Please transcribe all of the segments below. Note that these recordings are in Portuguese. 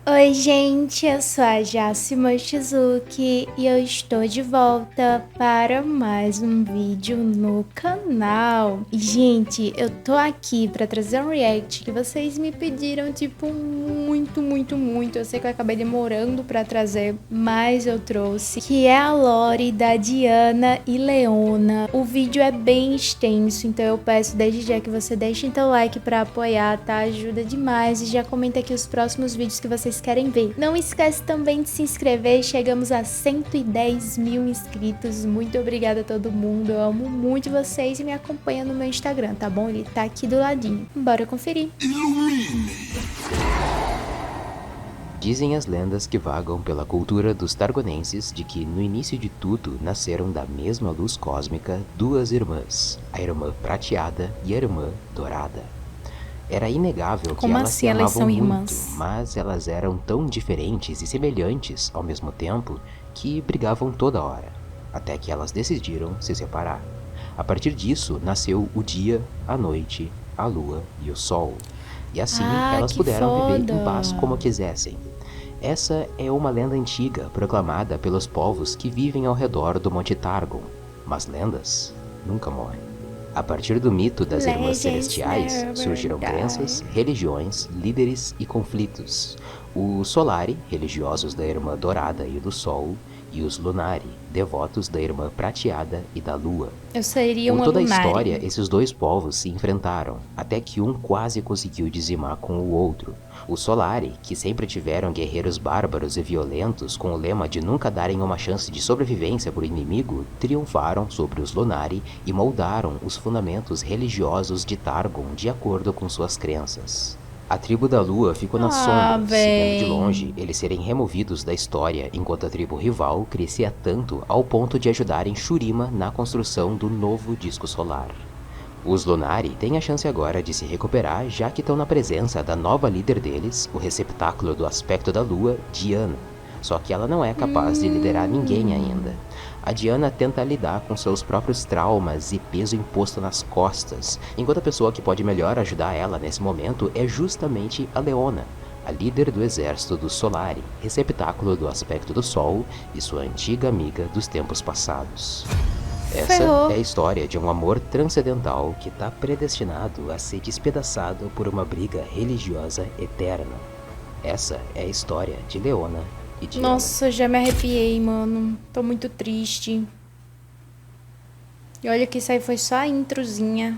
Oi, gente, eu sou a Jaci Mochizuki e eu estou de volta para mais um vídeo no canal. E, gente, eu tô aqui para trazer um react que vocês me pediram, tipo, muito. Eu sei que eu acabei demorando para trazer, mas eu trouxe, que é a lore da Diana e Leona. O vídeo é bem extenso, então eu peço desde já que você deixe seu like para apoiar, tá? Ajuda demais e já comenta aqui os próximos vídeos que vocês querem ver. Não esquece também de se inscrever, chegamos a 110 mil inscritos. Muito obrigada a todo mundo, eu amo muito vocês e me acompanha no meu Instagram, tá bom? Ele tá aqui do ladinho. Bora conferir. Dizem as lendas que vagam pela cultura dos targonenses de que no início de tudo nasceram da mesma luz cósmica duas irmãs, a irmã prateada e a irmã dourada. Era inegável que Como elas assim se elas amavam são muito, irmãs? mas elas eram tão diferentes e semelhantes ao mesmo tempo que brigavam toda hora, até que elas decidiram se separar. A partir disso nasceu o dia, a noite, a lua e o sol. E assim Ah, elas que puderam viver em foda! paz como quisessem. Essa é uma lenda antiga proclamada pelos povos que vivem ao redor do Monte Targon, mas lendas nunca morrem. A partir do mito das Irmãs Legends Celestiais, never surgiram crenças, die. religiões, líderes e conflitos. Os Solari, religiosos da Irmã Dourada e do Sol, e os Lunari, devotos da Irmã Prateada e da Lua. Eu seria Por uma toda a história, Lunari. esses dois povos se enfrentaram, até que um quase conseguiu dizimar com o outro. Os Solari, que sempre tiveram guerreiros bárbaros e violentos com o lema de nunca darem uma chance de sobrevivência para o inimigo, triunfaram sobre os Lunari e moldaram os fundamentos religiosos de Targon de acordo com suas crenças. A tribo da Lua ficou nas Ah, sombras, se vendo de véi. longe eles serem removidos da história, enquanto a tribo rival crescia tanto ao ponto de ajudarem Shurima na construção do novo disco solar. Os Lunari têm a chance agora de se recuperar, já que estão na presença da nova líder deles, o receptáculo do aspecto da Lua, Diana. Só que ela não é capaz de liderar ninguém ainda. A Diana tenta lidar com seus próprios traumas e peso imposto nas costas, enquanto a pessoa que pode melhor ajudar ela nesse momento é justamente a Leona, a líder do exército dos Solari, receptáculo do aspecto do Sol e sua antiga amiga dos tempos passados. Essa Ferrou. é a história de um amor transcendental que está predestinado a ser despedaçado por uma briga religiosa eterna. Essa é a história de Leona e Diana. Nossa, já me arrepiei, mano. Tô muito triste. E olha que isso aí foi só a introzinha.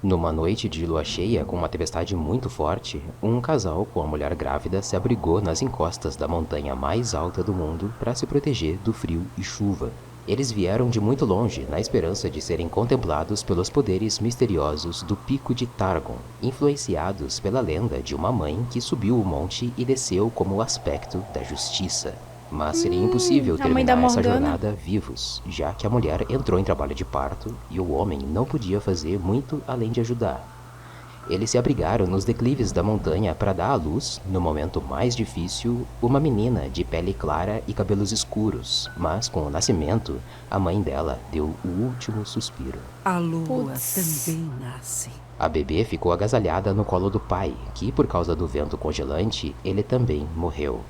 Numa noite de lua cheia com uma tempestade muito forte, um casal com a mulher grávida se abrigou nas encostas da montanha mais alta do mundo para se proteger do frio e chuva. Eles vieram de muito longe na esperança de serem contemplados pelos poderes misteriosos do Pico de Targon, influenciados pela lenda de uma mãe que subiu o monte e desceu como o aspecto da justiça. Mas seria impossível A mãe da terminar essa Morgana. jornada vivos, já que a mulher entrou em trabalho de parto e o homem não podia fazer muito além de ajudar. Eles se abrigaram nos declives da montanha para dar à luz, no momento mais difícil, uma menina de pele clara e cabelos escuros, mas com o nascimento, a mãe dela deu o último suspiro. A lua Putz. também nasce. A bebê ficou agasalhada no colo do pai, que por causa do vento congelante, ele também morreu.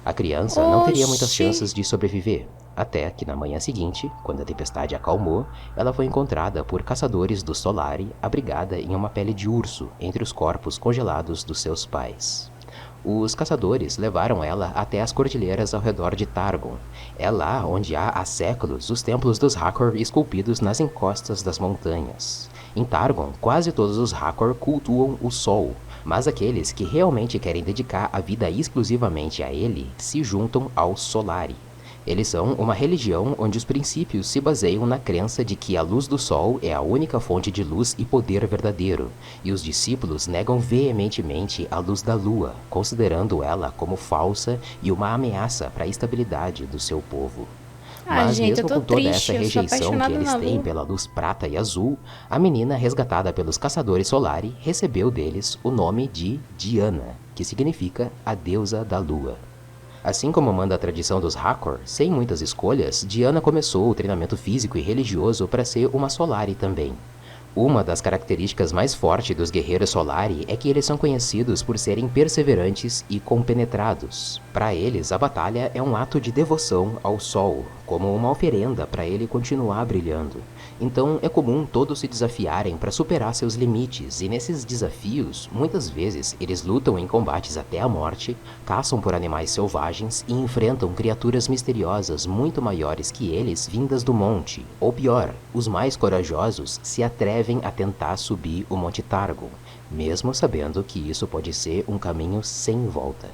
A criança não teria muitas Oxi. chances de sobreviver, até que na manhã seguinte, quando a tempestade acalmou, ela foi encontrada por caçadores do Solari abrigada em uma pele de urso entre os corpos congelados dos seus pais. Os caçadores levaram ela até as cordilheiras ao redor de Targon. É lá onde há há séculos os templos dos Hakor esculpidos nas encostas das montanhas. Em Targon, quase todos os Hakor cultuam o Sol, mas aqueles que realmente querem dedicar a vida exclusivamente a ele se juntam aos Solari. Eles são uma religião onde os princípios se baseiam na crença de que a luz do sol é a única fonte de luz e poder verdadeiro, e os discípulos negam veementemente a luz da lua, considerando ela como falsa e uma ameaça para a estabilidade do seu povo. Ah, Mas gente, eu mesmo tô com toda triste. essa Eu sou rejeição que apaixonada eles na têm lua. pela luz prata e azul, a menina resgatada pelos caçadores Solari recebeu deles o nome de Diana, que significa a deusa da lua. Assim como manda a tradição dos Hakor, sem muitas escolhas, Diana começou o treinamento físico e religioso para ser uma Solari também. Uma das características mais fortes dos guerreiros Solari é que eles são conhecidos por serem perseverantes e compenetrados. Para eles, a batalha é um ato de devoção ao sol, como uma oferenda para ele continuar brilhando. Então é comum todos se desafiarem para superar seus limites, e nesses desafios, muitas vezes, eles lutam em combates até a morte, caçam por animais selvagens e enfrentam criaturas misteriosas muito maiores que eles vindas do monte. Ou pior, os mais corajosos se atrevem a tentar subir o Monte Targon, mesmo sabendo que isso pode ser um caminho sem volta.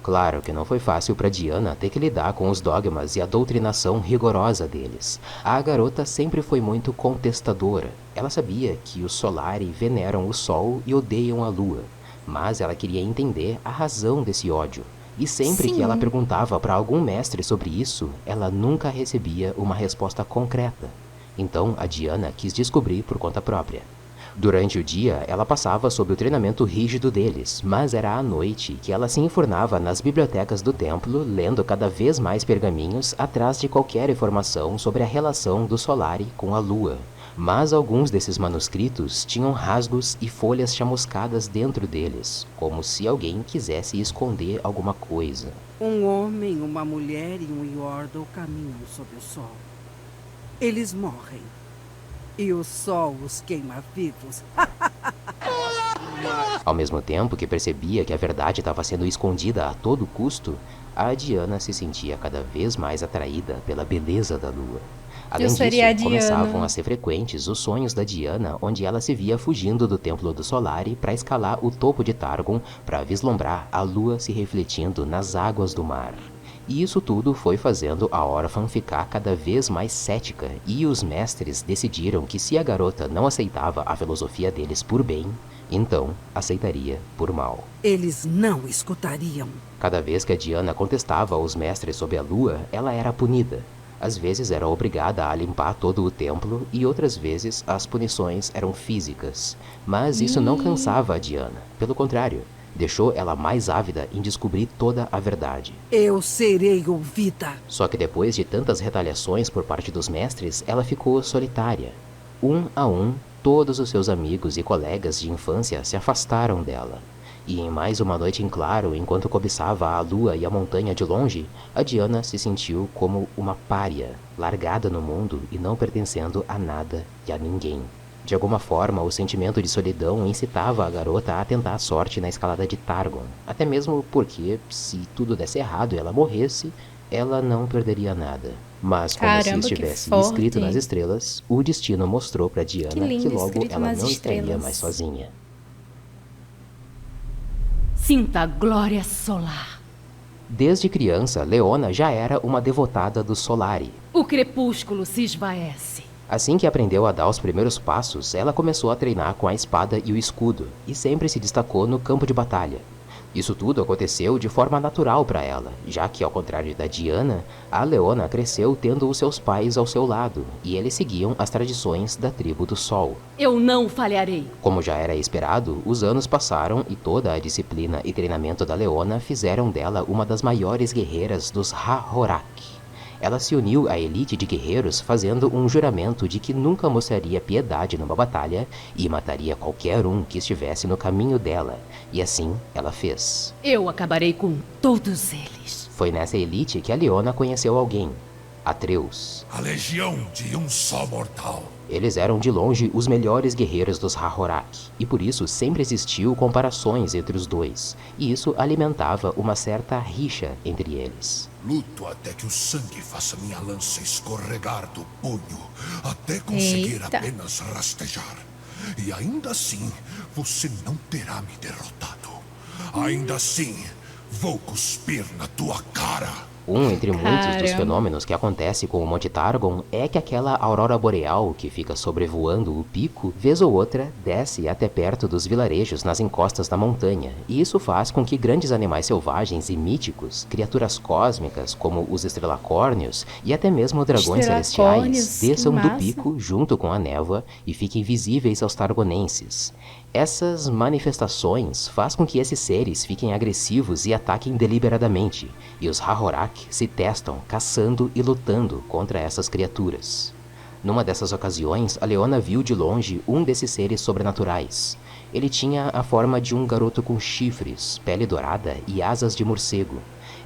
Claro que não foi fácil para Diana ter que lidar com os dogmas e a doutrinação rigorosa deles. A garota sempre foi muito contestadora. Ela sabia que os Solari veneram o sol e odeiam a lua, mas ela queria entender a razão desse ódio. E sempre que ela perguntava para algum mestre sobre isso, ela nunca recebia uma resposta concreta. Então a Diana quis descobrir por conta própria. Durante o dia, ela passava sob o treinamento rígido deles, mas era à noite que ela se enfurnava nas bibliotecas do templo, lendo cada vez mais pergaminhos atrás de qualquer informação sobre a relação do Solari com a lua. Mas alguns desses manuscritos tinham rasgos e folhas chamuscadas dentro deles, como se alguém quisesse esconder alguma coisa. Um homem, uma mulher e um Yordle caminham sob o sol. Eles morrem. E o sol os queima vivos. Ao mesmo tempo que percebia que a verdade estava sendo escondida a todo custo, a Diana se sentia cada vez mais atraída pela beleza da lua. Além disso, começavam a ser frequentes os sonhos da Diana, onde ela se via fugindo do Templo do Solari para escalar o topo de Targon para vislumbrar a lua se refletindo nas águas do mar. E isso tudo foi fazendo a órfã ficar cada vez mais cética, e os mestres decidiram que se a garota não aceitava a filosofia deles por bem, então aceitaria por mal. Eles não escutariam. Cada vez que a Diana contestava aos mestres sobre a lua, ela era punida. Às vezes era obrigada a limpar todo o templo, e outras vezes as punições eram físicas. Mas isso não cansava a Diana. Pelo contrário, deixou ela mais ávida em descobrir toda a verdade. Eu serei ouvida. Só que depois de tantas retaliações por parte dos mestres, ela ficou solitária. Um a um, todos os seus amigos e colegas de infância se afastaram dela. E em mais uma noite em claro, enquanto cobiçava a lua e a montanha de longe, a Diana se sentiu como uma pária, largada no mundo e não pertencendo a nada e a ninguém. De alguma forma, o sentimento de solidão incitava a garota a tentar a sorte na escalada de Targon. Até mesmo porque, se tudo desse errado e ela morresse, ela não perderia nada. Mas como se estivesse escrito nas estrelas, o destino mostrou para Diana que logo ela não estaria mais sozinha. Sinta a glória solar. Desde criança, Leona já era uma devotada do Solari. O crepúsculo se esvaece. Assim que aprendeu a dar os primeiros passos, ela começou a treinar com a espada e o escudo, e sempre se destacou no campo de batalha. Isso tudo aconteceu de forma natural para ela, já que, ao contrário da Diana, a Leona cresceu tendo os seus pais ao seu lado, e eles seguiam as tradições da tribo do Sol. Eu não falharei. Como já era esperado, os anos passaram e toda a disciplina e treinamento da Leona fizeram dela uma das maiores guerreiras dos Ha-Horak. Ela se uniu à elite de guerreiros fazendo um juramento de que nunca mostraria piedade numa batalha e mataria qualquer um que estivesse no caminho dela. E assim ela fez. Eu acabarei com todos eles. Foi nessa elite que a Leona conheceu alguém, Atreus. A legião de um só mortal. Eles eram de longe os melhores guerreiros dos Ha-Horak, e por isso sempre existiu comparações entre os dois, e isso alimentava uma certa rixa entre eles. Luto até que o sangue faça minha lança escorregar do punho, até conseguir apenas rastejar. E ainda assim, você não terá me derrotado. Ainda assim, vou cuspir na tua cara. Um entre muitos dos fenômenos que acontece com o Monte Targon é que aquela aurora boreal que fica sobrevoando o pico, vez ou outra, desce até perto dos vilarejos nas encostas da montanha, e isso faz com que grandes animais selvagens e míticos, criaturas cósmicas como os estrelacórnios e até mesmo dragões celestiais, desçam do pico junto com a névoa e fiquem visíveis aos targonenses. Essas manifestações fazem com que esses seres fiquem agressivos e ataquem deliberadamente, e os Ha-Horak se testam caçando e lutando contra essas criaturas. Numa dessas ocasiões, a Leona viu de longe um desses seres sobrenaturais. Ele tinha a forma de um garoto com chifres, pele dourada e asas de morcego.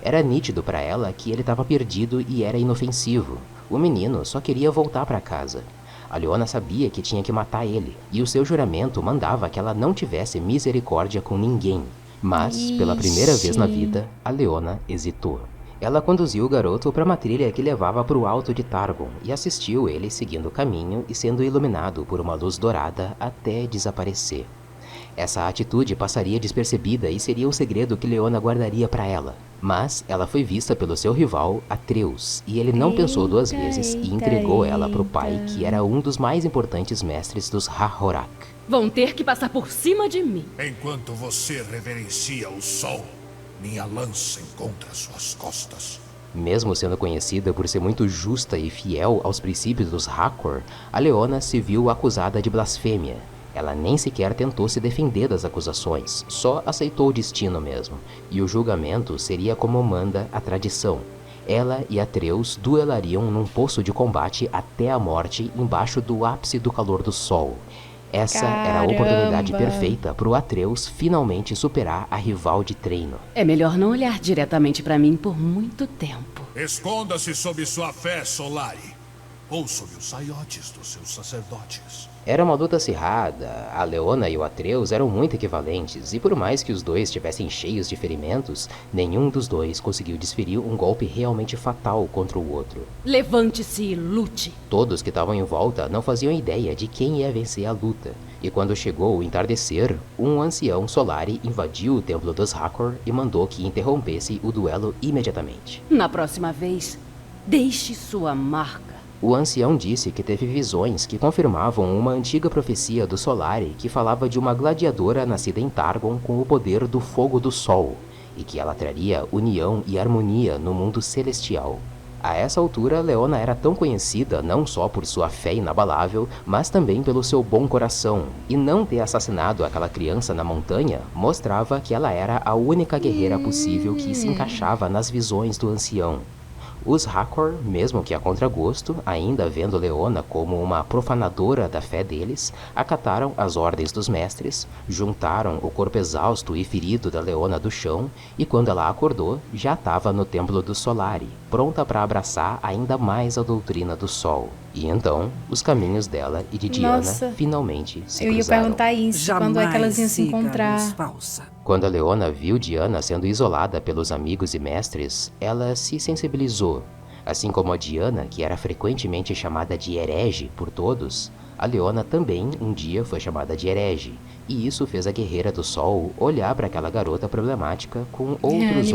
Era nítido para ela que ele estava perdido e era inofensivo. O menino só queria voltar para casa. A Leona sabia que tinha que matar ele, e o seu juramento mandava que ela não tivesse misericórdia com ninguém. Mas, pela primeira vez na vida, a Leona hesitou. Ela conduziu o garoto para uma trilha que levava para o alto de Targon e assistiu ele seguindo o caminho e sendo iluminado por uma luz dourada até desaparecer. Essa atitude passaria despercebida e seria o segredo que Leona guardaria para ela. Mas ela foi vista pelo seu rival, Atreus, e ele não pensou duas vezes e entregou ela para o pai, que era um dos mais importantes mestres dos Hahorak. Vão ter que passar por cima de mim. Enquanto você reverencia o sol, minha lança encontra suas costas. Mesmo sendo conhecida por ser muito justa e fiel aos princípios dos Hakor, a Leona se viu acusada de blasfêmia. Ela nem sequer tentou se defender das acusações, só aceitou o destino mesmo, e o julgamento seria como manda a tradição. Ela e Atreus duelariam num poço de combate até a morte embaixo do ápice do calor do sol. Essa era a oportunidade perfeita para o Atreus finalmente superar a rival de treino. É melhor não olhar diretamente para mim por muito tempo. Esconda-se sob sua fé, Solari, ou sob os saiotes dos seus sacerdotes. Era uma luta acirrada, a Leona e o Atreus eram muito equivalentes, e por mais que os dois estivessem cheios de ferimentos, nenhum dos dois conseguiu desferir um golpe realmente fatal contra o outro. Levante-se e lute. Todos que estavam em volta não faziam ideia de quem ia vencer a luta, e quando chegou o entardecer, um ancião Solari invadiu o templo dos Hakor e mandou que interrompesse o duelo imediatamente. Na próxima vez, deixe sua marca. O ancião disse que teve visões que confirmavam uma antiga profecia do Solari que falava de uma gladiadora nascida em Targon com o poder do fogo do sol, e que ela traria união e harmonia no mundo celestial. A essa altura, Leona era tão conhecida não só por sua fé inabalável, mas também pelo seu bom coração, e não ter assassinado aquela criança na montanha mostrava que ela era a única guerreira possível que se encaixava nas visões do ancião. Os Hakor, mesmo que a contragosto, ainda vendo Leona como uma profanadora da fé deles, acataram as ordens dos mestres, juntaram o corpo exausto e ferido da Leona do chão, e quando ela acordou, já estava no templo do Solari, pronta para abraçar ainda mais a doutrina do sol. E então, os caminhos dela e de Diana finalmente se cruzaram. Eu ia perguntar isso, quando é que elas iam se encontrar. Quando a Leona viu Diana sendo isolada pelos amigos e mestres, ela se sensibilizou. Assim como a Diana, que era frequentemente chamada de herege por todos, a Leona também um dia foi chamada de herege, e isso fez a Guerreira do Sol olhar para aquela garota problemática com outros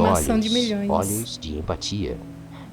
olhos de empatia.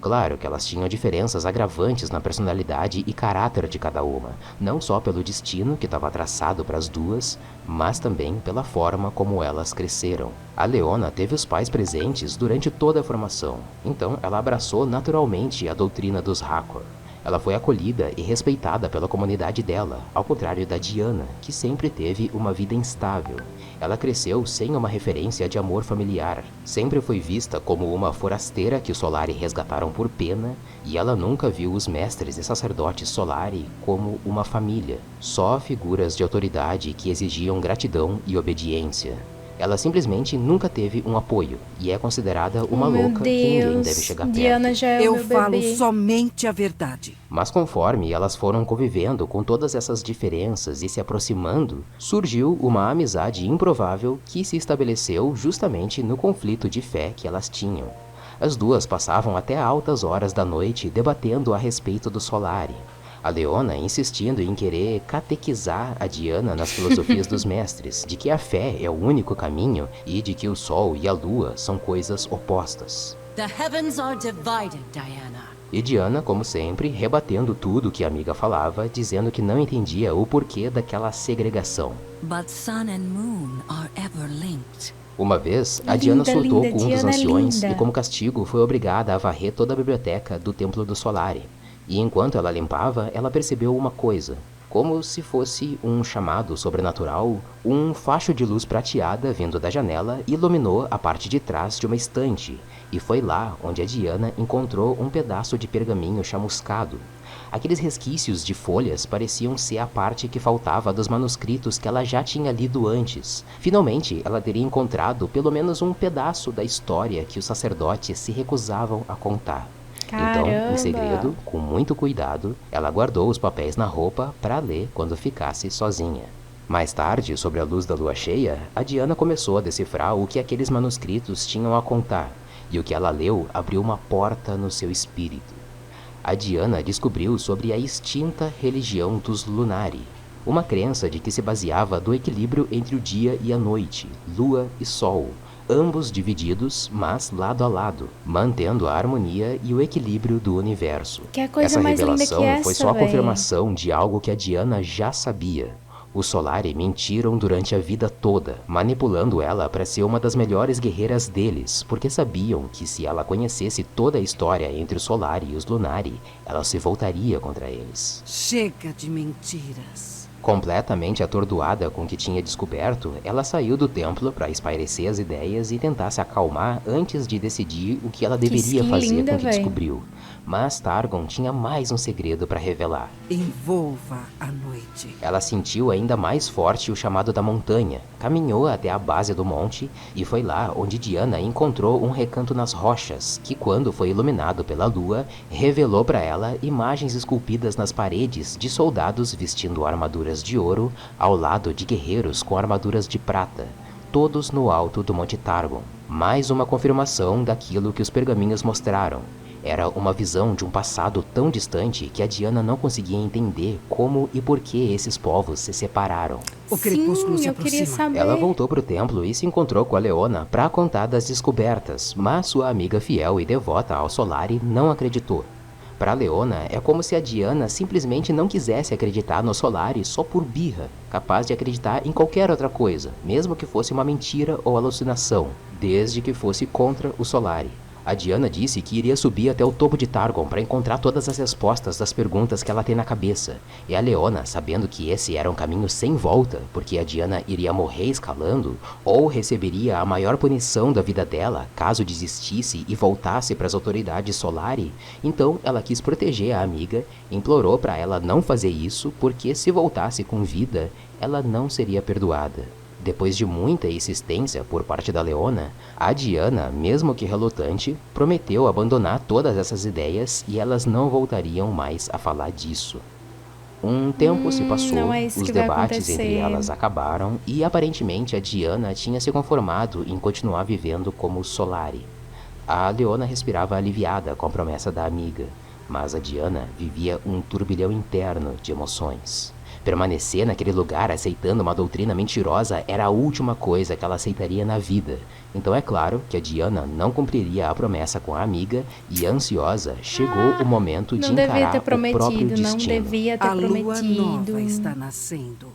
Claro que elas tinham diferenças agravantes na personalidade e caráter de cada uma, não só pelo destino que estava traçado para as duas, mas também pela forma como elas cresceram. A Leona teve os pais presentes durante toda a formação, então ela abraçou naturalmente a doutrina dos Hakor. Ela foi acolhida e respeitada pela comunidade dela, ao contrário da Diana, que sempre teve uma vida instável. Ela cresceu sem uma referência de amor familiar, sempre foi vista como uma forasteira que os Solari resgataram por pena, e ela nunca viu os mestres e sacerdotes Solari como uma família, só figuras de autoridade que exigiam gratidão e obediência. Ela simplesmente nunca teve um apoio, e é considerada uma louca que ninguém deve chegar perto. Diana já é Eu falo somente a verdade. Mas conforme elas foram convivendo com todas essas diferenças e se aproximando, surgiu uma amizade improvável que se estabeleceu justamente no conflito de fé que elas tinham. As duas passavam até altas horas da noite debatendo a respeito do Solari. A Leona insistindo em querer catequizar a Diana nas filosofias dos mestres, de que a fé é o único caminho e de que o sol e a lua são coisas opostas. The heavens are divided, Diana. E Diana, como sempre, rebatendo tudo que a amiga falava, dizendo que não entendia o porquê daquela segregação. But sun and moon are ever linked. Uma vez, a Diana surtou com um dos anciões e, como castigo, foi obrigada a varrer toda a biblioteca do Templo do Solari. E enquanto ela limpava, ela percebeu uma coisa. Como se fosse um chamado sobrenatural, um facho de luz prateada vindo da janela iluminou a parte de trás de uma estante, e foi lá onde a Diana encontrou um pedaço de pergaminho chamuscado. Aqueles resquícios de folhas pareciam ser a parte que faltava dos manuscritos que ela já tinha lido antes. Finalmente, ela teria encontrado pelo menos um pedaço da história que os sacerdotes se recusavam a contar. Então, em segredo, com muito cuidado, ela guardou os papéis na roupa para ler quando ficasse sozinha. Mais tarde, sob a luz da lua cheia, a Diana começou a decifrar o que aqueles manuscritos tinham a contar, e o que ela leu abriu uma porta no seu espírito. A Diana descobriu sobre a extinta religião dos Lunari, uma crença de que se baseava do equilíbrio entre o dia e a noite, lua e sol, ambos divididos, mas lado a lado, mantendo a harmonia e o equilíbrio do universo. Que coisa Essa mais linda revelação que essa, foi só a véi. confirmação de algo que a Diana já sabia. Os Solari mentiram durante a vida toda, manipulando ela para ser uma das melhores guerreiras deles, porque sabiam que se ela conhecesse toda a história entre os Solari e os Lunari, ela se voltaria contra eles. Chega de mentiras. Completamente atordoada com o que tinha descoberto, ela saiu do templo para espairecer as ideias e tentar se acalmar antes de decidir o que ela deveria skin fazer linda, com o que véi. descobriu. Mas Targon tinha mais um segredo para revelar. Envolva a noite. Ela sentiu ainda mais forte o chamado da montanha, caminhou até a base do monte e foi lá onde Diana encontrou um recanto nas rochas, que quando foi iluminado pela lua, revelou para ela imagens esculpidas nas paredes de soldados vestindo armaduras de ouro ao lado de guerreiros com armaduras de prata, todos no alto do Monte Targon. Mais uma confirmação daquilo que os pergaminhos mostraram. Era uma visão de um passado tão distante que a Diana não conseguia entender como e por que esses povos se separaram. O crepúsculo se eu queria aproxima. saber. Ela voltou para o templo e se encontrou com a Leona para contar das descobertas, mas sua amiga fiel e devota ao Solari não acreditou. Para Leona, é como se a Diana simplesmente não quisesse acreditar no Solari só por birra, capaz de acreditar em qualquer outra coisa, mesmo que fosse uma mentira ou alucinação, desde que fosse contra o Solari. A Diana disse que iria subir até o topo de Targon para encontrar todas as respostas das perguntas que ela tem na cabeça. E a Leona, sabendo que esse era um caminho sem volta, porque a Diana iria morrer escalando, ou receberia a maior punição da vida dela, caso desistisse e voltasse para as autoridades Solari, então ela quis proteger a amiga, implorou para ela não fazer isso, porque se voltasse com vida, ela não seria perdoada. Depois de muita insistência por parte da Leona, a Diana, mesmo que relutante, prometeu abandonar todas essas ideias e elas não voltariam mais a falar disso. Um tempo se passou, não é isso os que vai debates entre acontecer. elas acabaram e aparentemente a Diana tinha se conformado em continuar vivendo como Solari. A Leona respirava aliviada com a promessa da amiga, mas a Diana vivia um turbilhão interno de emoções. Permanecer naquele lugar aceitando uma doutrina mentirosa era a última coisa que ela aceitaria na vida. Então é claro que a Diana não cumpriria a promessa com a amiga e, ansiosa, chegou o momento de Não devia encarar ter o próprio prometido, não destino. devia ter A lua prometido. nova está nascendo.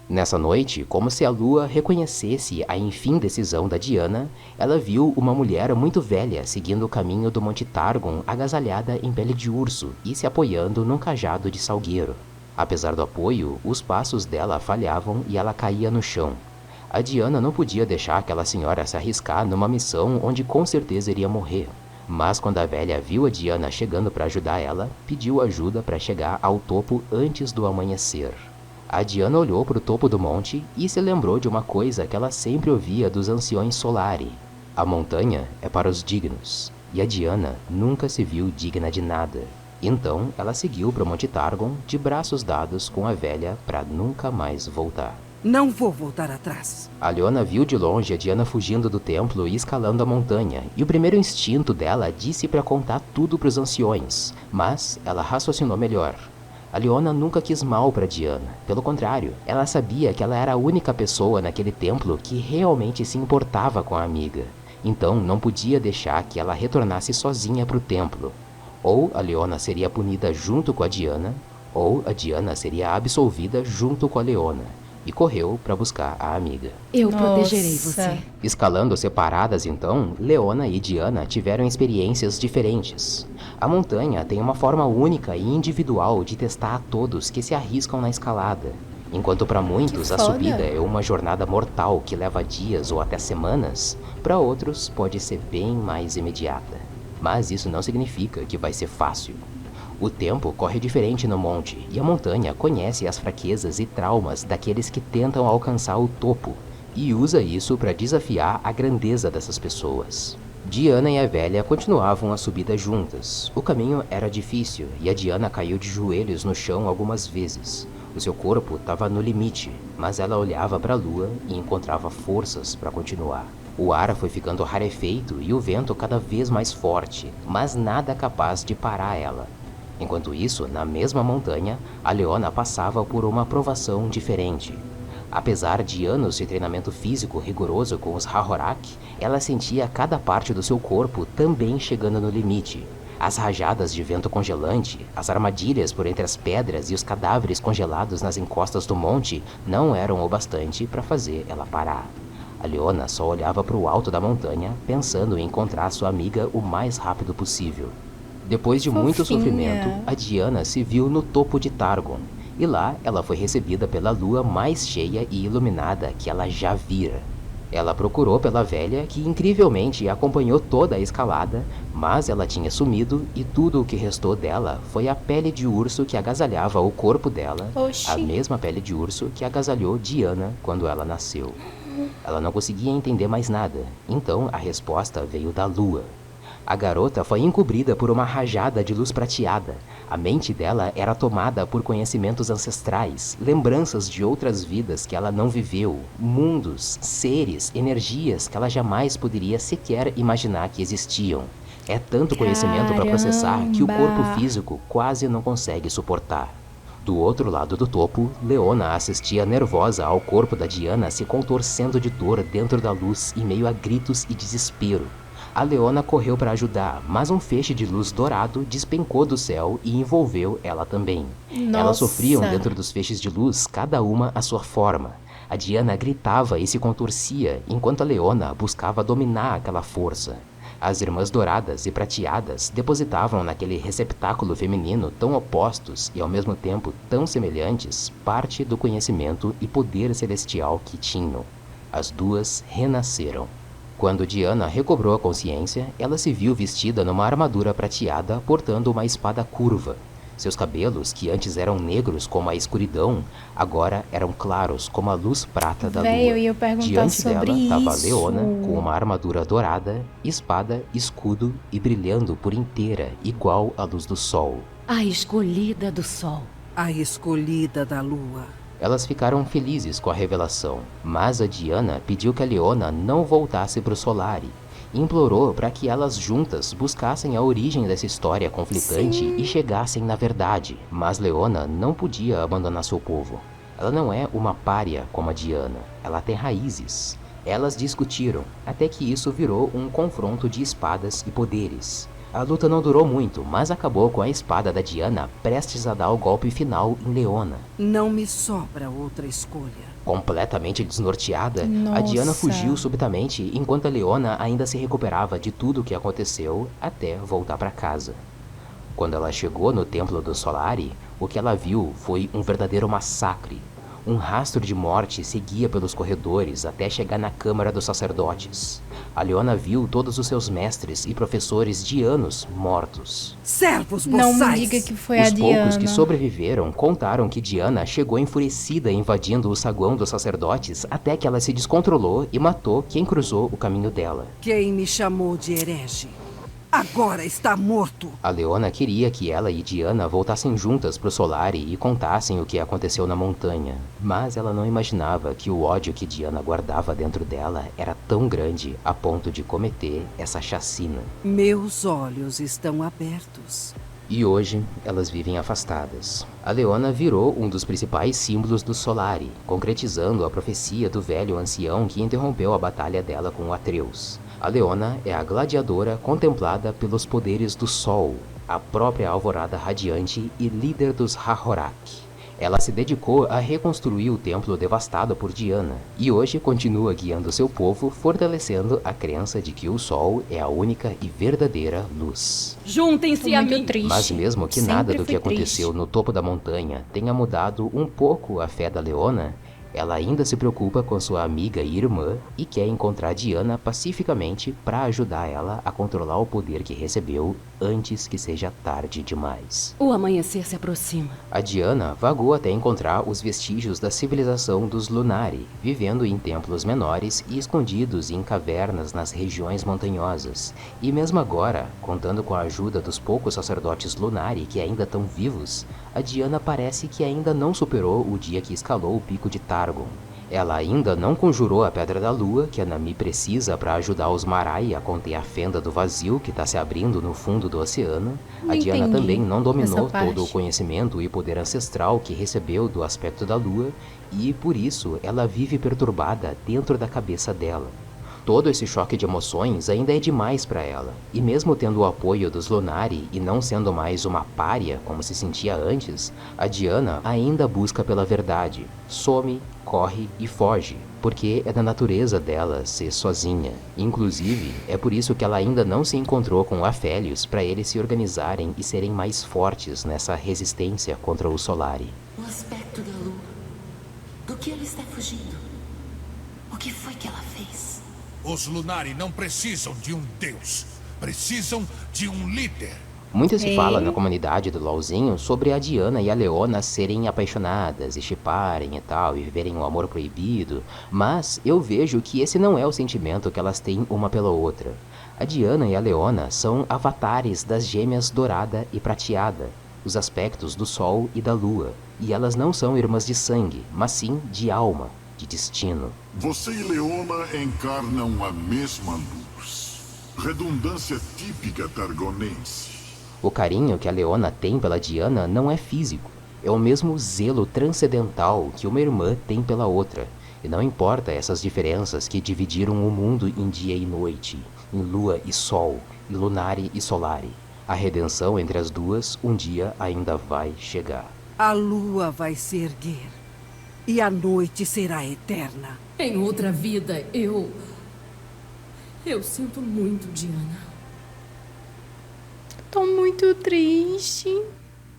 Nessa noite, como se a lua reconhecesse a enfim decisão da Diana, ela viu uma mulher muito velha seguindo o caminho do Monte Targon agasalhada em pele de urso e se apoiando num cajado de salgueiro. Apesar do apoio, os passos dela falhavam e ela caía no chão. A Diana não podia deixar aquela senhora se arriscar numa missão onde com certeza iria morrer. Mas quando a velha viu a Diana chegando para ajudar ela, pediu ajuda para chegar ao topo antes do amanhecer. A Diana olhou para o topo do monte e se lembrou de uma coisa que ela sempre ouvia dos anciões Solari. A montanha é para os dignos, e a Diana nunca se viu digna de nada. Então, ela seguiu para o Monte Targon, de braços dados com a velha para nunca mais voltar. Não vou voltar atrás. A Leona viu de longe a Diana fugindo do templo e escalando a montanha, e o primeiro instinto dela disse para contar tudo para os anciões, mas ela raciocinou melhor. A Leona nunca quis mal para Diana, pelo contrário, ela sabia que ela era a única pessoa naquele templo que realmente se importava com a amiga, então não podia deixar que ela retornasse sozinha para o templo. Ou a Leona seria punida junto com a Diana, ou a Diana seria absolvida junto com a Leona. e correu para buscar a amiga. Eu Nossa. protegerei você. Escalando separadas então, Leona e Diana tiveram experiências diferentes. A montanha tem uma forma única e individual de testar a todos que se arriscam na escalada. Enquanto para muitos Que a foda. subida é uma jornada mortal que leva dias ou até semanas, para outros pode ser bem mais imediata. Mas isso não significa que vai ser fácil. O tempo corre diferente no monte e a montanha conhece as fraquezas e traumas daqueles que tentam alcançar o topo e usa isso para desafiar a grandeza dessas pessoas. Diana e a velha continuavam a subida juntas. O caminho era difícil e a Diana caiu de joelhos no chão algumas vezes. O seu corpo estava no limite, mas ela olhava para a lua e encontrava forças para continuar. O ar foi ficando rarefeito e o vento cada vez mais forte, mas nada capaz de parar ela. Enquanto isso, na mesma montanha, a Leona passava por uma provação diferente. Apesar de anos de treinamento físico rigoroso com os Hahorak, ela sentia cada parte do seu corpo também chegando no limite. As rajadas de vento congelante, as armadilhas por entre as pedras e os cadáveres congelados nas encostas do monte não eram o bastante para fazer ela parar. A Leona só olhava para o alto da montanha, pensando em encontrar sua amiga o mais rápido possível. Depois de muito Fofinha. sofrimento, a Diana se viu no topo de Targon, e lá ela foi recebida pela lua mais cheia e iluminada que ela já vira. Ela procurou pela velha, que incrivelmente acompanhou toda a escalada, mas ela tinha sumido e tudo o que restou dela foi a pele de urso que agasalhava o corpo dela, Oxi. a mesma pele de urso que agasalhou Diana quando ela nasceu. Ela não conseguia entender mais nada, então a resposta veio da lua. A garota foi encobrida por uma rajada de luz prateada. A mente dela era tomada por conhecimentos ancestrais, lembranças de outras vidas que ela não viveu, mundos, seres, energias que ela jamais poderia sequer imaginar que existiam. É tanto conhecimento para processar que o corpo Caramba. físico quase não consegue suportar. Do outro lado do topo, Leona assistia nervosa ao corpo da Diana se contorcendo de dor dentro da luz em meio a gritos e desespero. A Leona correu para ajudar, mas um feixe de luz dourado despencou do céu e envolveu ela também. Elas Nossa. sofriam dentro dos feixes de luz, cada uma à sua forma. A Diana gritava e se contorcia, enquanto a Leona buscava dominar aquela força. As irmãs douradas e prateadas depositavam naquele receptáculo feminino tão opostos e ao mesmo tempo tão semelhantes parte do conhecimento e poder celestial que tinham. As duas renasceram. Quando Diana recobrou a consciência, ela se viu vestida numa armadura prateada portando uma espada curva. Seus cabelos, que antes eram negros como a escuridão, agora eram claros como a luz prata da Véi, eu lua. ia perguntar Diante sobre dela estava a isso. Leona com uma armadura dourada, espada, escudo e brilhando por inteira, igual à luz do sol. A escolhida do sol. A escolhida da lua. Elas ficaram felizes com a revelação, mas a Diana pediu que a Leona não voltasse para o Solari. Implorou para que elas juntas buscassem a origem dessa história conflitante e chegassem na verdade. Mas Leona não podia abandonar seu povo. Ela não é uma pária como a Diana, ela tem raízes. Elas discutiram, até que isso virou um confronto de espadas e poderes. A luta não durou muito, mas acabou com a espada da Diana prestes a dar o golpe final em Leona. Não me sobra outra escolha. Completamente desnorteada, a Diana Nossa. fugiu subitamente enquanto a Leona ainda se recuperava de tudo o que aconteceu até voltar para casa. Quando ela chegou no templo do Solari, o que ela viu foi um verdadeiro massacre. Um rastro de morte seguia pelos corredores até chegar na Câmara dos Sacerdotes. A Leona viu todos os seus mestres e professores de anos mortos. Servos Não boçais! me diga que foi Os a Diana. poucos que sobreviveram contaram que Diana chegou enfurecida invadindo o saguão dos sacerdotes até que ela se descontrolou e matou quem cruzou o caminho dela. Quem me chamou de herege? Agora está morto! A Leona queria que ela e Diana voltassem juntas pro Solari e contassem o que aconteceu na montanha, mas ela não imaginava que o ódio que Diana guardava dentro dela era tão grande a ponto de cometer essa chacina. Meus olhos estão abertos. E hoje, elas vivem afastadas. A Leona virou um dos principais símbolos do Solari, concretizando a profecia do velho ancião que interrompeu a batalha dela com Atreus. A Leona é a gladiadora contemplada pelos poderes do Sol, a própria alvorada radiante e líder dos Hahorak. Ela se dedicou a reconstruir o templo devastado por Diana, e hoje continua guiando seu povo, fortalecendo a crença de que o sol é a única e verdadeira luz. Juntem-se a mim! Triste. Mas mesmo que Sempre nada do que fui aconteceu triste. no topo da montanha tenha mudado um pouco a fé da Leona, ela ainda se preocupa com sua amiga e irmã e quer encontrar Diana pacificamente para ajudar ela a controlar o poder que recebeu antes que seja tarde demais. O amanhecer se aproxima. A Diana vagou até encontrar os vestígios da civilização dos Lunari, vivendo em templos menores e escondidos em cavernas nas regiões montanhosas. E mesmo agora, contando com a ajuda dos poucos sacerdotes Lunari que ainda estão vivos, a Diana parece que ainda não superou o dia que escalou o pico de Targon. Ela ainda não conjurou a Pedra da Lua, que a Nami precisa para ajudar os Marai a conter a fenda do vazio que está se abrindo no fundo do oceano. A Diana entendi também não dominou essa todo o parte. conhecimento e poder ancestral que recebeu do aspecto da Lua, e por isso ela vive perturbada dentro da cabeça dela. Todo esse choque de emoções ainda é demais para ela, e mesmo tendo o apoio dos Lunari e não sendo mais uma pária como se sentia antes, a Diana ainda busca pela verdade, some, corre e foge, porque é da natureza dela ser sozinha. Inclusive, é por isso que ela ainda não se encontrou com Aphelios para eles se organizarem e serem mais fortes nessa resistência contra o Solari. O aspecto da lua. Do que ela está fugindo? O que foi que ela fez? Os Lunari não precisam de um deus. Precisam de um líder. Muito se fala na comunidade do LoLzinho sobre a Diana e a Leona serem apaixonadas e shipparem e tal, e viverem um amor proibido, mas eu vejo que esse não é o sentimento que elas têm uma pela outra. A Diana e a Leona são avatares das gêmeas dourada e prateada, os aspectos do sol e da lua, e elas não são irmãs de sangue, mas sim de alma, de destino. Você e Leona encarnam a mesma luz. Redundância típica targonense. O carinho que a Leona tem pela Diana não é físico, é o mesmo zelo transcendental que uma irmã tem pela outra, e não importa essas diferenças que dividiram o mundo em dia e noite, em lua e sol, em Lunari e Solari. A redenção entre as duas um dia ainda vai chegar. A lua vai se erguer e a noite será eterna. Em outra vida, eu sinto muito, Diana. Tô muito triste.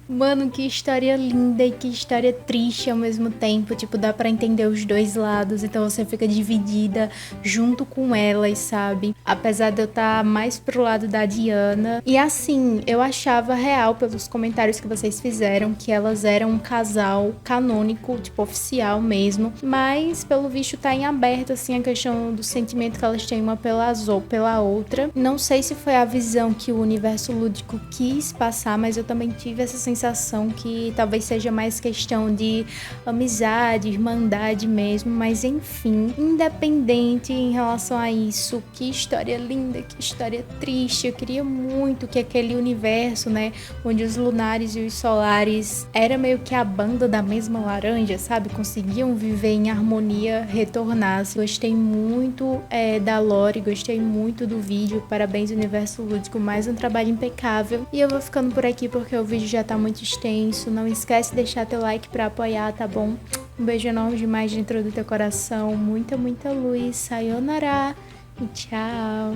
Mano, que história linda e que história triste ao mesmo tempo. Tipo, dá pra entender os dois lados. Então você fica dividida junto com elas, sabe? Apesar de eu estar mais pro lado da Diana. E assim, eu achava real pelos comentários que vocês fizeram que elas eram um casal canônico, tipo, oficial mesmo. Mas, pelo visto, tá em aberto, assim, a questão do sentimento que elas têm uma pela outra. Não sei se foi a visão que o universo lúdico quis passar, mas eu também tive essa sensação que talvez seja mais questão de amizade, irmandade mesmo, mas enfim, independente em relação a isso, que história linda, que história triste. Eu queria muito que aquele universo, né, onde os lunares e os solares era meio que a banda da mesma laranja, sabe, conseguiam viver em harmonia, retornasse. Gostei muito da lore, gostei muito do vídeo, parabéns Universo Lúdico, mais um trabalho impecável, e eu vou ficando por aqui porque o vídeo já tá muito extenso. Não esquece de deixar teu like pra apoiar, tá bom? Um beijo enorme demais dentro do teu coração, muita luz, sayonara e tchau!